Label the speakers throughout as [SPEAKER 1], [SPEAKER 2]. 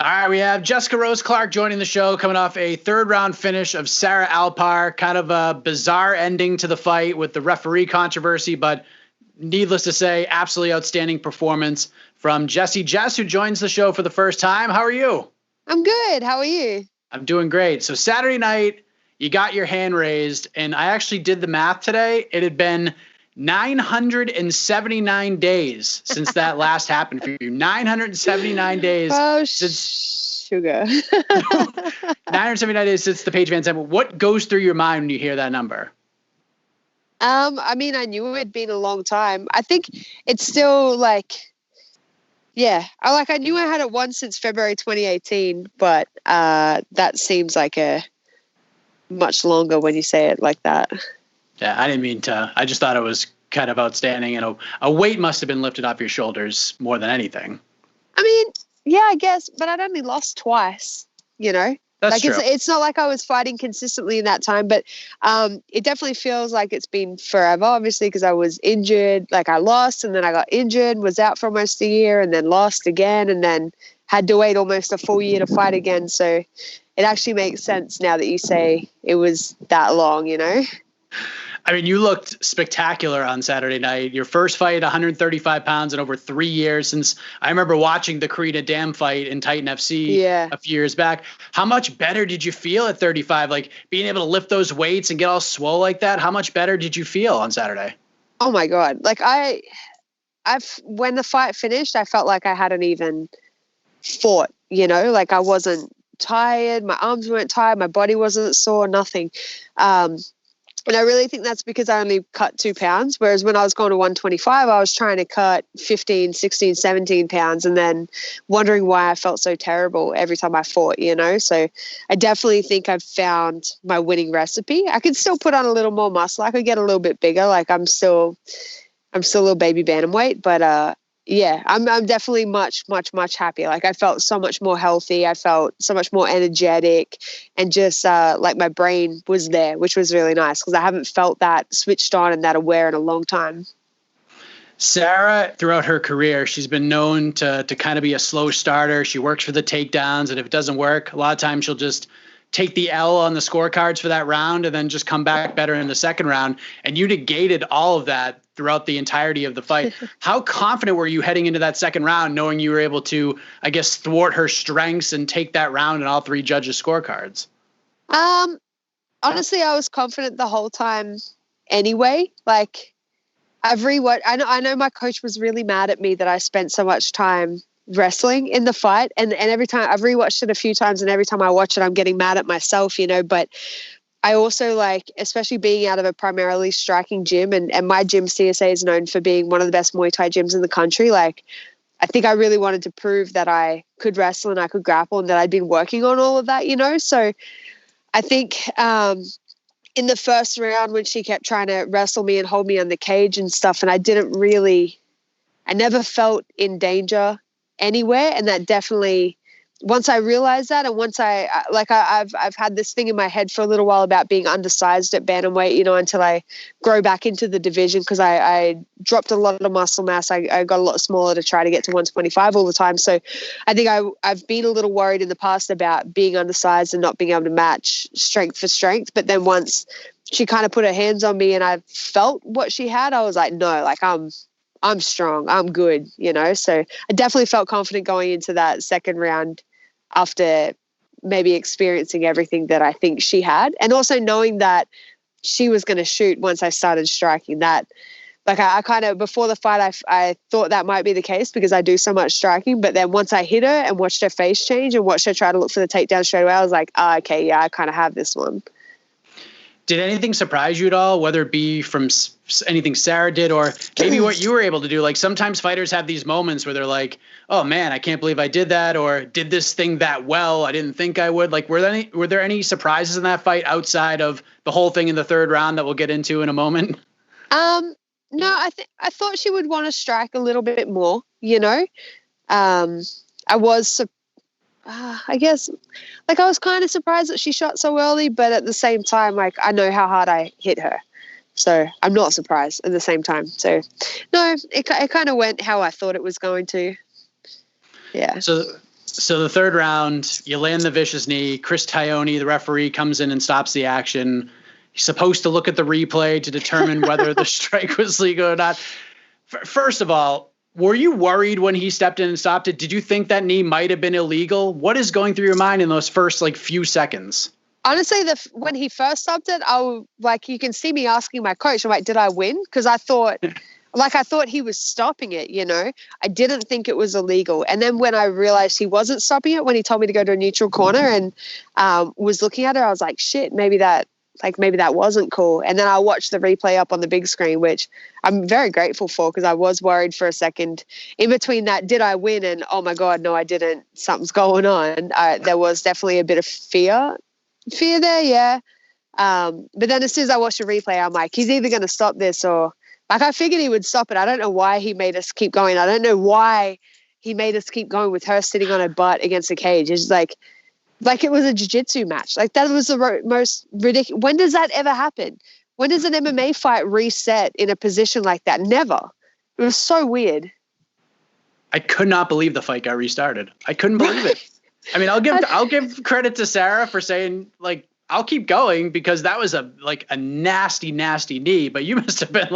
[SPEAKER 1] All right, we have Jessica Rose Clark joining the show, coming off a third-round finish of Sarah Alpar. Kind of a bizarre ending to the fight with the referee controversy, but needless to say, absolutely outstanding performance from Jessie Jess, who joins the show for the first time. How are you?
[SPEAKER 2] I'm good. How are you?
[SPEAKER 1] I'm doing great. So Saturday night, you got your hand raised, and I actually did the math today. It had been 979 days since that last happened for you. 979 days.
[SPEAKER 2] Oh,
[SPEAKER 1] since
[SPEAKER 2] sugar.
[SPEAKER 1] 979 days since the Paige Van Zandt. What goes through your mind when you hear that number?
[SPEAKER 2] I mean, I knew it had been a long time. I think it's still I knew I had it once since February 2018, but that seems like a much longer when you say it like that.
[SPEAKER 1] Yeah, I didn't mean to. I just thought it was kind of outstanding, and a weight must have been lifted off your shoulders more than anything.
[SPEAKER 2] I mean, yeah, I guess, but I'd only lost twice,
[SPEAKER 1] That's true.
[SPEAKER 2] It's not like I was fighting consistently in that time, but it definitely feels like it's been forever, obviously, because I was injured. Like, I lost, and then I got injured, was out for almost a year, and then lost again, and then had to wait almost a full year to fight again. So it actually makes sense now that you say it was that long,
[SPEAKER 1] I mean, you looked spectacular on Saturday night. Your first fight, 135 pounds in over 3 years since I remember watching the Karina Dam fight in Titan FC a few years back. How much better did you feel at 35? Like, being able to lift those weights and get all swole like that, how much better did you feel on Saturday?
[SPEAKER 2] Oh my God. Like, when the fight finished, I felt like I hadn't even fought, like I wasn't tired. My arms weren't tired. My body wasn't sore, nothing. And I really think that's because I only cut 2 pounds. Whereas when I was going to 125, I was trying to cut 15, 16, 17 pounds and then wondering why I felt so terrible every time I fought, So I definitely think I've found my winning recipe. I could still put on a little more muscle. I could get a little bit bigger. Like, I'm still a little baby bantamweight, but yeah, I'm definitely much, much, much happier. Like, I felt so much more healthy. I felt so much more energetic, and just like my brain was there, which was really nice because I haven't felt that switched on and that aware in a long time.
[SPEAKER 1] Sarah, throughout her career, she's been known to kind of be a slow starter. She works for the takedowns, and if it doesn't work, a lot of times she'll just take the L on the scorecards for that round and then just come back better in the second round. And you negated all of that throughout the entirety of the fight. How confident were you heading into that second round, knowing you were able to, I guess, thwart her strengths and take that round in all 3 judges' scorecards?
[SPEAKER 2] Honestly, I was confident the whole time anyway. Like, I've rewatched. I know my coach was really mad at me that I spent so much time wrestling in the fight, and every time I've rewatched it a few times, and every time I watch it, I'm getting mad at myself, but I also, like, especially being out of a primarily striking gym, and my gym, CSA, is known for being one of the best Muay Thai gyms in the country. Like, I think I really wanted to prove that I could wrestle and I could grapple, and that I'd been working on all of that, So I think in the first round, when she kept trying to wrestle me and hold me on the cage and stuff, and I never felt in danger anywhere. And that definitely, once I realized that, and once I've had this thing in my head for a little while about being undersized at bantamweight, until I grow back into the division, because I dropped a lot of muscle mass. I got a lot smaller to try to get to 125 all the time. So I think I've been a little worried in the past about being undersized and not being able to match strength for strength. But then once she kind of put her hands on me and I felt what she had, I was like, no, like, I'm strong. I'm good, So I definitely felt confident going into that second round after maybe experiencing everything that I think she had. And also knowing that she was going to shoot once I started striking. That, like, I kind of, before the fight, I thought that might be the case because I do so much striking. But then once I hit her and watched her face change and watched her try to look for the takedown straight away, I was like, okay, yeah, I kind of have this one.
[SPEAKER 1] Did anything surprise you at all, whether it be from anything Sarah did or maybe what you were able to do? Like, sometimes fighters have these moments where they're like, oh man, I can't believe I did that, or did this thing that well, I didn't think I would. Like, were there any surprises in that fight outside of the whole thing in the third round that we'll get into in a moment?
[SPEAKER 2] No, I thought she would want to strike a little bit more, I was I guess, like, I was kind of surprised that she shot so early, but at the same time, like, I know how hard I hit her. So I'm not surprised at the same time. So, no, it kind of went how I thought it was going to. Yeah.
[SPEAKER 1] So So the third round, you land the vicious knee. Chris Tione, the referee, comes in and stops the action. He's supposed to look at the replay to determine whether the strike was legal or not. First of all, were you worried when he stepped in and stopped it? Did you think that knee might have been illegal? What is going through your mind in those first few seconds?
[SPEAKER 2] Honestly, when he first stopped it, you can see me asking my coach, I'm like, did I win? Because I thought he was stopping it, I didn't think it was illegal. And then when I realized he wasn't stopping it, when he told me to go to a neutral corner and was looking at it, I was like, shit, maybe that wasn't cool. And then I watched the replay up on the big screen, which I'm very grateful for, because I was worried for a second in between that, did I win? And oh my God, no, I didn't. Something's going on. There was definitely a bit of fear there. Yeah. But then as soon as I watched the replay, I'm like, he's either going to stop this or I figured he would stop it. I don't know why he made us keep going. I don't know why he made us keep going with her sitting on her butt against the cage. It's like it was a jiu-jitsu match. That was the most ridiculous. When does that ever happen? When does an MMA fight reset in a position like that? Never. It was so weird.
[SPEAKER 1] I could not believe the fight got restarted. I couldn't believe it. I mean, I'll give credit to Sarah for saying I'll keep going, because that was a nasty, nasty knee. But you must have been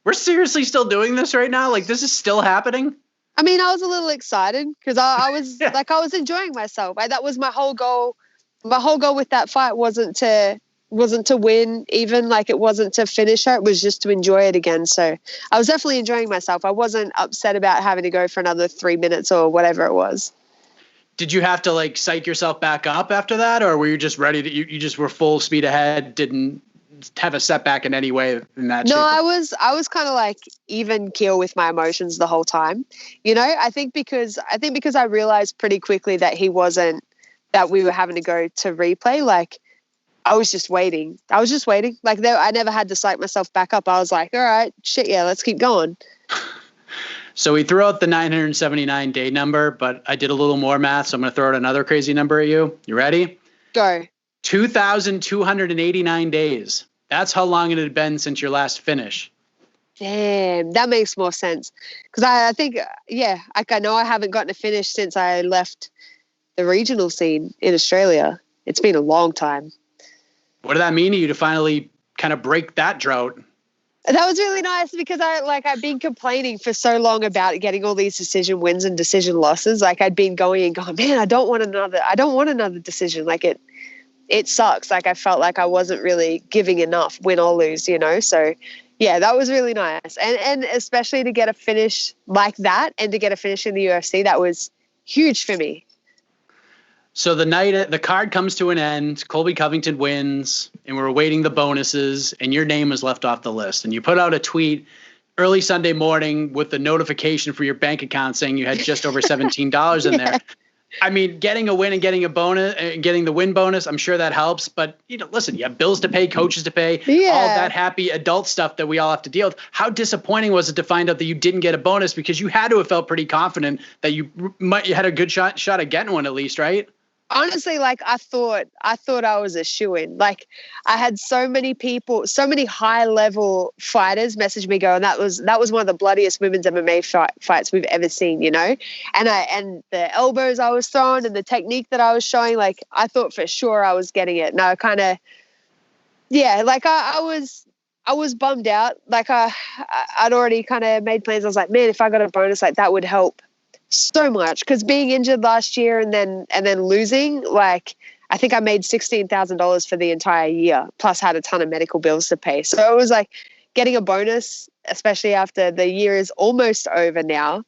[SPEAKER 1] we're seriously still doing this right now? This is still happening?
[SPEAKER 2] I mean, I was a little excited because I was I was enjoying myself. That was my whole goal. My whole goal with that fight wasn't to win, even it wasn't to finish her. It was just to enjoy it again. So I was definitely enjoying myself. I wasn't upset about having to go for another 3 minutes or whatever it was.
[SPEAKER 1] Did you have to psych yourself back up after that, or were you just ready to? You just were full speed ahead, didn't have a setback in any way in that?
[SPEAKER 2] No, I was kind of even keel with my emotions the whole time. I think because I realized pretty quickly that we were having to go to replay. I was just waiting. I never had to psych myself back up. I was like, all right, shit, yeah, let's keep going.
[SPEAKER 1] So we threw out the 979 day number, but I did a little more math, so I'm going to throw out another crazy number at you. You ready?
[SPEAKER 2] Go.
[SPEAKER 1] 2,289 days. That's how long it had been since your last finish.
[SPEAKER 2] Damn, that makes more sense. Because I think, I know I haven't gotten a finish since I left the regional scene in Australia. It's been a long time.
[SPEAKER 1] What did that mean to you to finally kind of break that drought?
[SPEAKER 2] That was really nice, because I've been complaining for so long about getting all these decision wins and decision losses. I'd been going, man, I don't want another decision. It sucks. I felt like I wasn't really giving enough, win or lose, So yeah, that was really nice. And especially to get a finish like that and to get a finish in the UFC, that was huge for me.
[SPEAKER 1] So the card comes to an end, Colby Covington wins, and we're awaiting the bonuses, and your name was left off the list. And you put out a tweet early Sunday morning with the notification for your bank account saying you had just over $17 in there. I mean, getting a win and getting a bonus and getting the win bonus, I'm sure that helps. But, listen, you have bills to pay, coaches to pay, all that happy adult stuff that we all have to deal with. How disappointing was it to find out that you didn't get a bonus, because you had to have felt pretty confident that you had a good shot at getting one at least, right?
[SPEAKER 2] Honestly, I thought I was a shoo-in. I had so many people, so many high-level fighters message me going, that was one of the bloodiest women's MMA fights we've ever seen, and the elbows I was throwing and the technique that I was showing, I thought for sure I was getting it. And I kind of, I was bummed out. I'd already kind of made plans. I was like, man, if I got a bonus, that would help so much, because being injured last year and then losing, I think I made $16,000 for the entire year, plus had a ton of medical bills to pay. So it was getting a bonus, especially after the year is almost over now,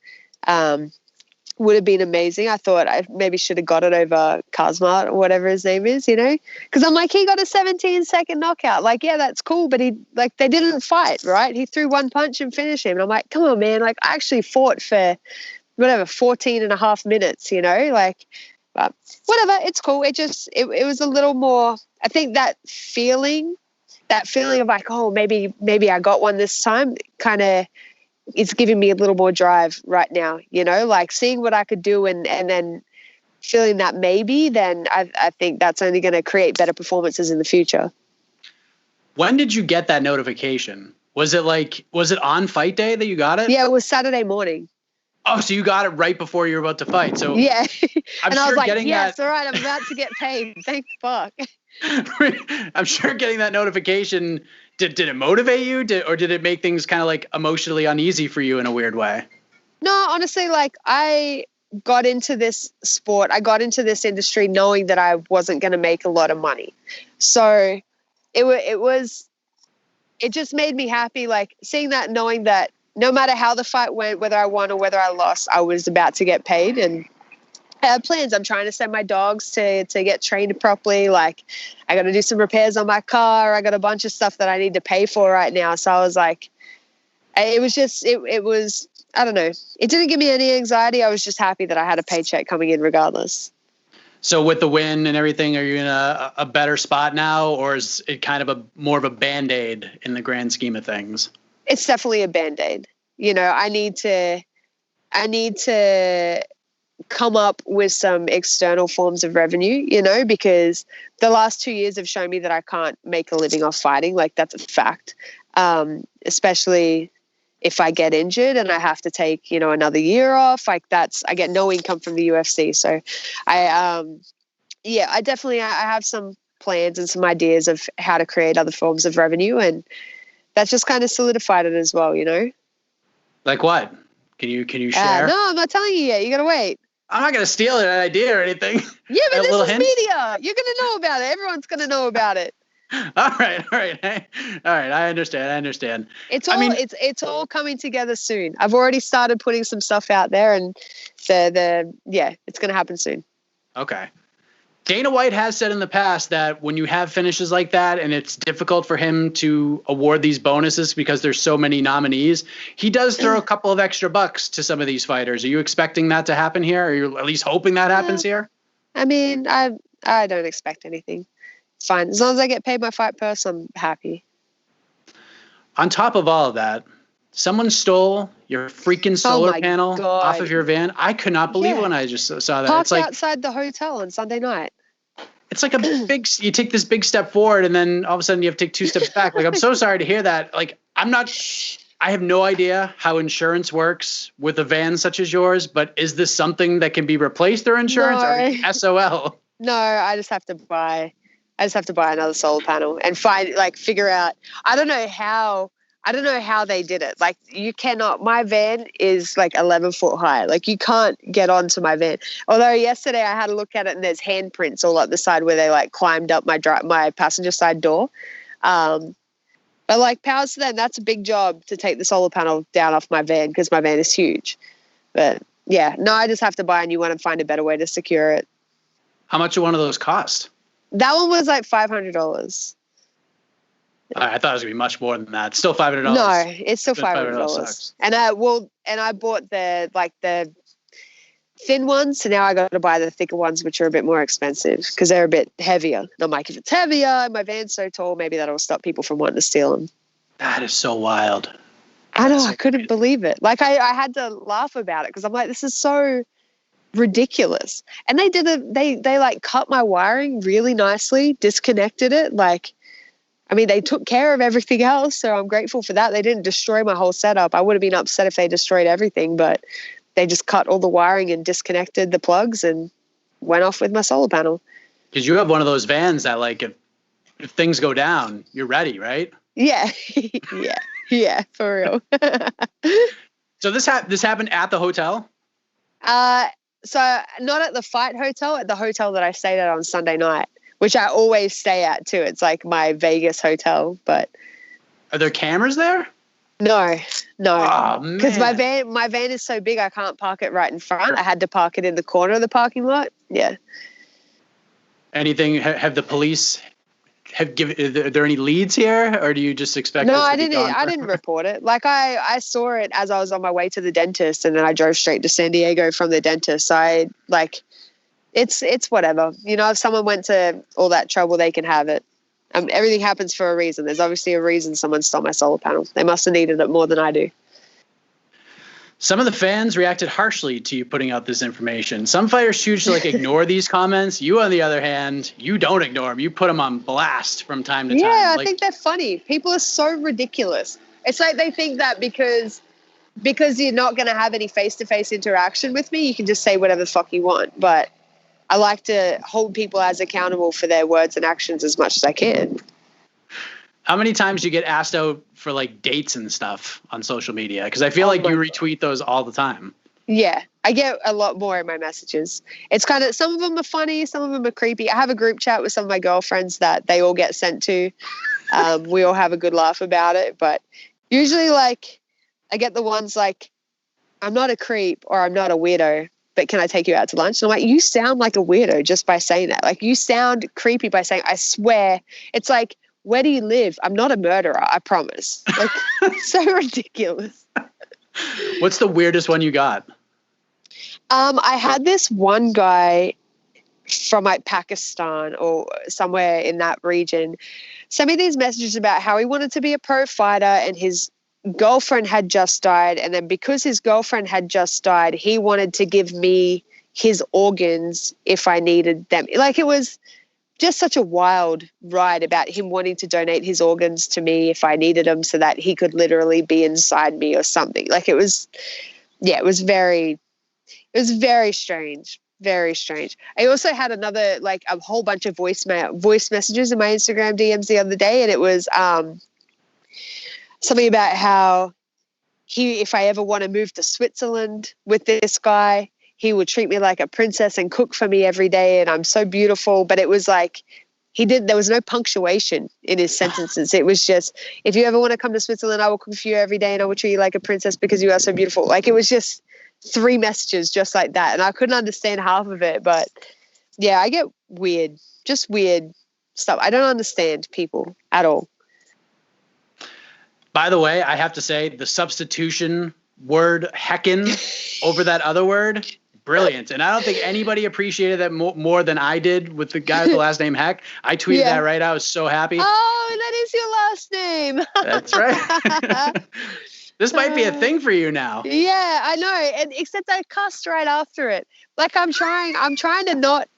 [SPEAKER 2] would have been amazing. I thought I maybe should have got it over Kazma or whatever his name is, because I'm he got a 17-second knockout. Yeah, that's cool, but he they didn't fight, right? He threw one punch and finished him. And I'm like, come on, man. I actually fought for 14 and a half minutes, but whatever, it's cool. It was a little more, I think that feeling of oh, maybe I got one this time, kind of, it's giving me a little more drive right now, seeing what I could do and then feeling that maybe, then I think that's only going to create better performances in the future.
[SPEAKER 1] When did you get that notification? Was it on fight day that you got it?
[SPEAKER 2] Yeah, it was Saturday morning.
[SPEAKER 1] Oh, so you got it right before you were about to fight. So
[SPEAKER 2] yeah.
[SPEAKER 1] I'm
[SPEAKER 2] and
[SPEAKER 1] sure
[SPEAKER 2] I was like,
[SPEAKER 1] getting
[SPEAKER 2] yes,
[SPEAKER 1] that.
[SPEAKER 2] all right, I'm about to get paid. Thank fuck.
[SPEAKER 1] I'm sure getting that notification, did it motivate you? Or did it make things kind of like emotionally uneasy for you in a weird way?
[SPEAKER 2] No, honestly, like I got into this sport, I got into this industry knowing that I wasn't going to make a lot of money. So it just made me happy, like seeing that, knowing that no matter how the fight went, whether I won or whether I lost, I was about to get paid. And I have plans. I'm trying to send my dogs to get trained properly. Like I got to do some repairs on my car. I got a bunch of stuff that I need to pay for right now. So I was like, it was, I don't know. It didn't give me any anxiety. I was just happy that I had a paycheck coming in regardless.
[SPEAKER 1] So with the win and everything, are you in a better spot now, or is it kind of more of a Band-Aid in the grand scheme of things?
[SPEAKER 2] It's definitely a Band-Aid. You know, I need to come up with some external forms of revenue, you know, because the last 2 years have shown me that I can't make a living off fighting. Like that's a fact. Especially if I get injured and I have to take, you know, another year off, like I get no income from the UFC. So I have some plans and some ideas of how to create other forms of revenue. And that's just kind of solidified it as well, you know?
[SPEAKER 1] Like what? Can you share?
[SPEAKER 2] No, I'm not telling you yet. You got to wait.
[SPEAKER 1] I'm not going to steal an idea or anything.
[SPEAKER 2] Yeah, but this is
[SPEAKER 1] hint?
[SPEAKER 2] media. You're going to know about it. Everyone's going to know about it.
[SPEAKER 1] All right. I understand.
[SPEAKER 2] It's all coming together soon. I've already started putting some stuff out there, and it's going to happen soon.
[SPEAKER 1] Okay. Dana White has said in the past that when you have finishes like that and it's difficult for him to award these bonuses because there's so many nominees, he does throw a couple of extra bucks to some of these fighters. Are you expecting that to happen here? Are you at least hoping that happens here?
[SPEAKER 2] I mean, I don't expect anything. It's fine. As long as I get paid my fight purse, I'm happy.
[SPEAKER 1] On top of all of that, someone stole your freaking solar panel off of your van. I could not believe when I just saw that.
[SPEAKER 2] Parked
[SPEAKER 1] it's like
[SPEAKER 2] outside the hotel on Sunday night.
[SPEAKER 1] It's like you take this big step forward and then all of a sudden you have to take 2 steps back. Like, I'm so sorry to hear that. Like, I have no idea how insurance works with a van such as yours, but is this something that can be replaced through insurance or SOL?
[SPEAKER 2] No, I just have to buy another solar panel and figure out. I don't know how they did it. Like you cannot, my van is like 11 foot high. Like you can't get onto my van. Although yesterday I had a look at it and there's handprints all up the side where they like climbed up my passenger side door. But like powers to them, that's a big job to take the solar panel down off my van because my van is huge. But yeah, no, I just have to buy a new one and find a better way to secure it.
[SPEAKER 1] How much did one of those cost?
[SPEAKER 2] That one was like $500.
[SPEAKER 1] I thought it was gonna be much more than that. Still $500.
[SPEAKER 2] No, it's still $500. And I bought the thin ones, so now I got to buy the thicker ones, which are a bit more expensive because they're a bit heavier. And I'm like, if it's heavier and my van's so tall, maybe that'll stop people from wanting to steal them.
[SPEAKER 1] That is so wild.
[SPEAKER 2] I know, I couldn't believe it. Like I had to laugh about it because I'm like, this is so ridiculous. And they like cut my wiring really nicely, disconnected it, like. I mean, they took care of everything else, so I'm grateful for that. They didn't destroy my whole setup. I would have been upset if they destroyed everything, but they just cut all the wiring and disconnected the plugs and went off with my solar panel.
[SPEAKER 1] Because you have one of those vans that, like, if things go down, you're ready, right?
[SPEAKER 2] Yeah, yeah, for real.
[SPEAKER 1] So this happened at the hotel?
[SPEAKER 2] So not at the fight hotel, at the hotel that I stayed at on Sunday night, which I always stay at too. It's like my Vegas hotel, but.
[SPEAKER 1] Are there cameras there?
[SPEAKER 2] No.
[SPEAKER 1] Oh, man.
[SPEAKER 2] Because my van is so big, I can't park it right in front. I had to park it in the corner of the parking lot. Yeah.
[SPEAKER 1] Anything? Have the police are there any leads here, or do you just expect?
[SPEAKER 2] No, I didn't report it. Like I saw it as I was on my way to the dentist, and then I drove straight to San Diego from the dentist. So it's whatever. You know, if someone went to all that trouble, they can have it. Everything happens for a reason. There's obviously a reason someone stole my solar panel. They must have needed it more than I do.
[SPEAKER 1] Some of the fans reacted harshly to you putting out this information. Some fighters choose to ignore these comments. You, on the other hand, you don't ignore them. You put them on blast from time to time.
[SPEAKER 2] Yeah, I think they're funny. People are so ridiculous. It's like they think that because because you're not going to have any face-to-face interaction with me, you can just say whatever the fuck you want. But I like to hold people as accountable for their words and actions as much as I can.
[SPEAKER 1] How many times do you get asked out for like dates and stuff on social media? Because I feel like you retweet those all the time. Yeah,
[SPEAKER 2] I get a lot more in my messages. It's kind of, some of them are funny, some of them are creepy. I have a group chat with some of my girlfriends that they all get sent to. We all have a good laugh about it. But usually, like, I get the ones like, I'm not a creep or I'm not a weirdo, but can I take you out to lunch? And I'm like, you sound like a weirdo just by saying that. Like, you sound creepy by saying, I swear. It's like, where do you live? I'm not a murderer, I promise. Like, so ridiculous.
[SPEAKER 1] What's the weirdest one you got?
[SPEAKER 2] I had this one guy from like Pakistan or somewhere in that region send me these messages about how he wanted to be a pro fighter and his girlfriend had just died. And then because his girlfriend had just died, he wanted to give me his organs if I needed them. Like, it was just such a wild ride about him wanting to donate his organs to me if I needed them so that he could literally be inside me or something. Like, it was very strange. Very strange. I also had another, like, a whole bunch of voice messages in my Instagram DMs the other day. And it was something about how if I ever want to move to Switzerland with this guy, he would treat me like a princess and cook for me every day. And I'm so beautiful. But it was like, there was no punctuation in his sentences. It was just, if you ever want to come to Switzerland, I will cook for you every day and I will treat you like a princess because you are so beautiful. Like, it was just 3 messages just like that. And I couldn't understand half of it. But yeah, I get weird stuff. I don't understand people at all.
[SPEAKER 1] By the way, I have to say the substitution word heckin' over that other word, brilliant. And I don't think anybody appreciated that more than I did with the guy with the last name Heck. I tweeted that right out. I was so happy.
[SPEAKER 2] Oh, that is your last name.
[SPEAKER 1] That's right. This might be a thing for you now.
[SPEAKER 2] Yeah, I know. And except I cussed right after it. Like, I'm trying to not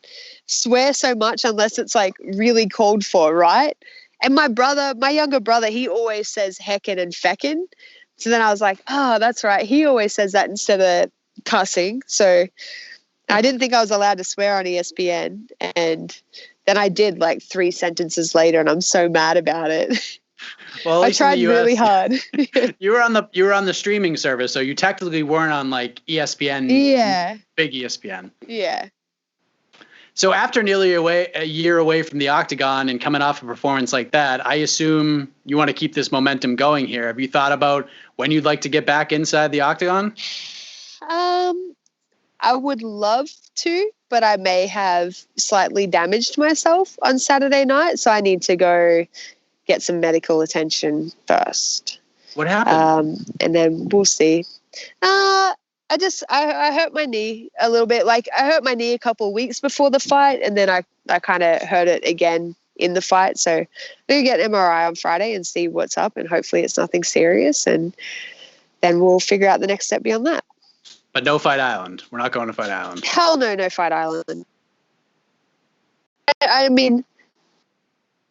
[SPEAKER 2] swear so much unless it's like really called for, right? And my younger brother, he always says heckin' and feckin'. So then I was like, oh, that's right. He always says that instead of cussing. So I didn't think I was allowed to swear on ESPN. And then I did like 3 sentences later, and I'm so mad about it.
[SPEAKER 1] Well,
[SPEAKER 2] I tried really hard.
[SPEAKER 1] You were on the streaming service, so you technically weren't on like ESPN.
[SPEAKER 2] Yeah.
[SPEAKER 1] Big ESPN.
[SPEAKER 2] Yeah.
[SPEAKER 1] So after nearly a year away from the octagon and coming off a performance like that, I assume you want to keep this momentum going here. Have you thought about when you'd like to get back inside the octagon?
[SPEAKER 2] I would love to, but I may have slightly damaged myself on Saturday night, so I need to go get some medical attention first.
[SPEAKER 1] What happened?
[SPEAKER 2] And then we'll see. I hurt my knee a little bit. Like, I hurt my knee a couple of weeks before the fight, and then I kind of hurt it again in the fight. So I'm going to get an MRI on Friday and see what's up, and hopefully it's nothing serious, and then we'll figure out the next step beyond that.
[SPEAKER 1] But no Fight Island. We're not going to Fight Island.
[SPEAKER 2] Hell no Fight Island. I mean,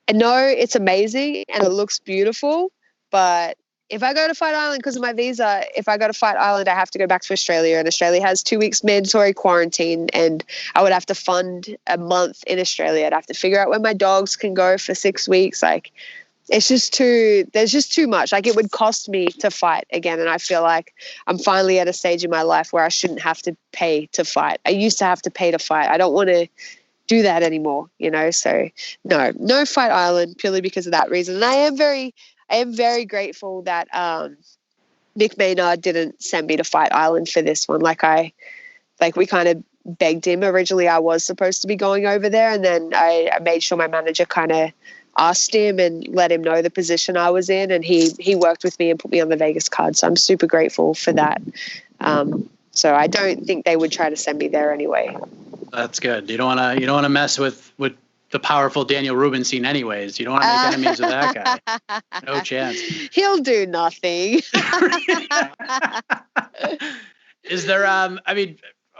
[SPEAKER 2] I know it's amazing and it looks beautiful, but if I go to Fight Island because of my visa, if I go to Fight Island, I have to go back to Australia, and Australia has 2 weeks mandatory quarantine, and I would have to fund a month in Australia. I'd have to figure out where my dogs can go for 6 weeks. Like, there's just too much. Like, it would cost me to fight again. And I feel like I'm finally at a stage in my life where I shouldn't have to pay to fight. I used to have to pay to fight. I don't want to do that anymore, so no Fight Island, purely because of that reason. And I am very grateful that Mick Maynard didn't send me to Fight Island for this one. We kind of begged him. Originally I was supposed to be going over there, and then I made sure my manager kind of asked him and let him know the position I was in, and he worked with me and put me on the Vegas card. So I'm super grateful for that. So I don't think they would try to send me there anyway.
[SPEAKER 1] That's good. You don't want to mess with the powerful Daniel Rubenstein anyways. You don't want to make enemies with that guy. No chance.
[SPEAKER 2] He'll do nothing.
[SPEAKER 1] Is there,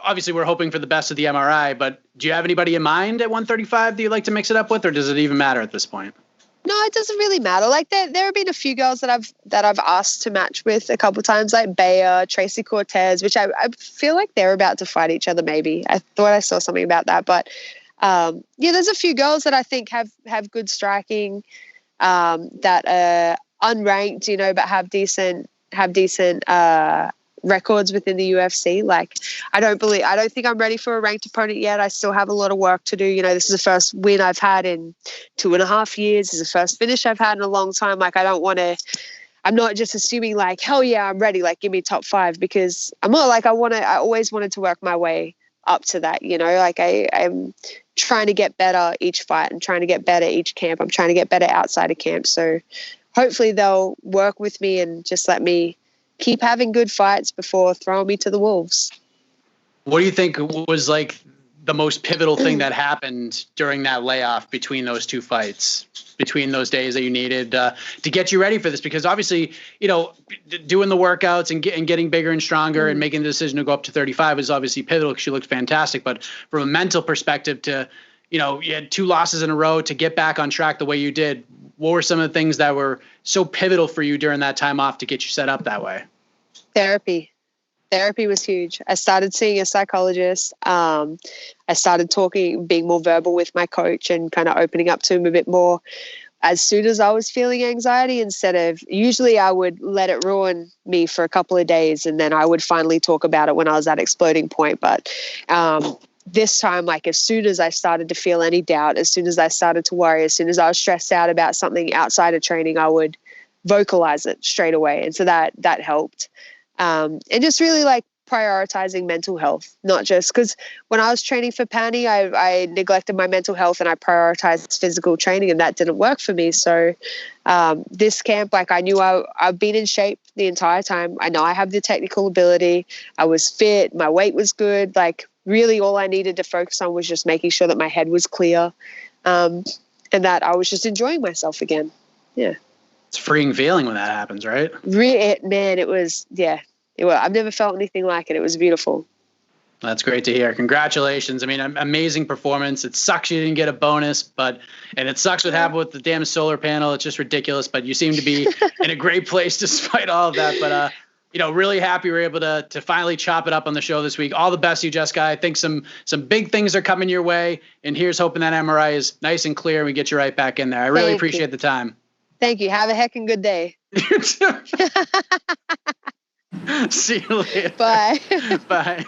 [SPEAKER 1] obviously we're hoping for the best of the MRI, but do you have anybody in mind at 135 that you'd like to mix it up with, or does it even matter at this point?
[SPEAKER 2] No, it doesn't really matter. Like there have been a few girls that I've asked to match with a couple of times, like Bea, Tracy Cortez, which I feel like they're about to fight each other. Maybe I thought I saw something about that, but yeah, there's a few girls that I think have good striking, that are unranked, you know, but have decent records within the UFC. Like I don't think I'm ready for a ranked opponent yet. I still have a lot of work to do. You know, this is the first win I've had in 2.5 years. This is the first finish I've had in a long time. Like I'm not just assuming like, hell yeah, I'm ready. Like give me top 5, because I'm not like, I always wanted to work my way up to that. You know, like I'm trying to get better each fight. I'm trying to get better each camp. I'm trying to get better outside of camp. So hopefully they'll work with me and just let me keep having good fights before throwing me to the wolves.
[SPEAKER 1] What do you think was like the most pivotal thing that happened during that layoff between those two fights, between those days that you needed to get you ready for this? Because obviously, you know, doing the workouts and getting bigger and stronger and making the decision to go up to 35 is obviously pivotal because you looked fantastic. But from a mental perspective, to, you know, you had 2 losses in a row, to get back on track the way you did, what were some of the things that were so pivotal for you during that time off to get you set up that way?
[SPEAKER 2] Therapy was huge. I started seeing a psychologist. I started being more verbal with my coach and kind of opening up to him a bit more as soon as I was feeling anxiety, instead of, usually I would let it ruin me for a couple of days and then I would finally talk about it when I was at exploding point. But this time, like as soon as I started to feel any doubt, as soon as I started to worry, as soon as I was stressed out about something outside of training, I would vocalize it straight away. And so that helped. And just really like prioritizing mental health, not just because when I was training for Pani, I neglected my mental health and I prioritized physical training, and that didn't work for me. So this camp, like I knew I've been in shape the entire time. I know I have the technical ability. I was fit. My weight was good. Like really all I needed to focus on was just making sure that my head was clear, and that I was just enjoying myself again. Yeah.
[SPEAKER 1] It's a freeing feeling when that happens, right?
[SPEAKER 2] Man, it was, yeah. I've never felt anything like it. It was beautiful.
[SPEAKER 1] That's great to hear. Congratulations. I mean, amazing performance. It sucks you didn't get a bonus, and it sucks what happened with the damn solar panel. It's just ridiculous, but you seem to be in a great place despite all of that. But, you know, really happy we were able to finally chop it up on the show this week. All the best to you, Jessica. I think some big things are coming your way, and here's hoping that MRI is nice and clear and we get you right back in there. I really appreciate the time.
[SPEAKER 2] Thank you. Have a heckin' good day.
[SPEAKER 1] You too. See you later.
[SPEAKER 2] Bye.
[SPEAKER 1] Bye.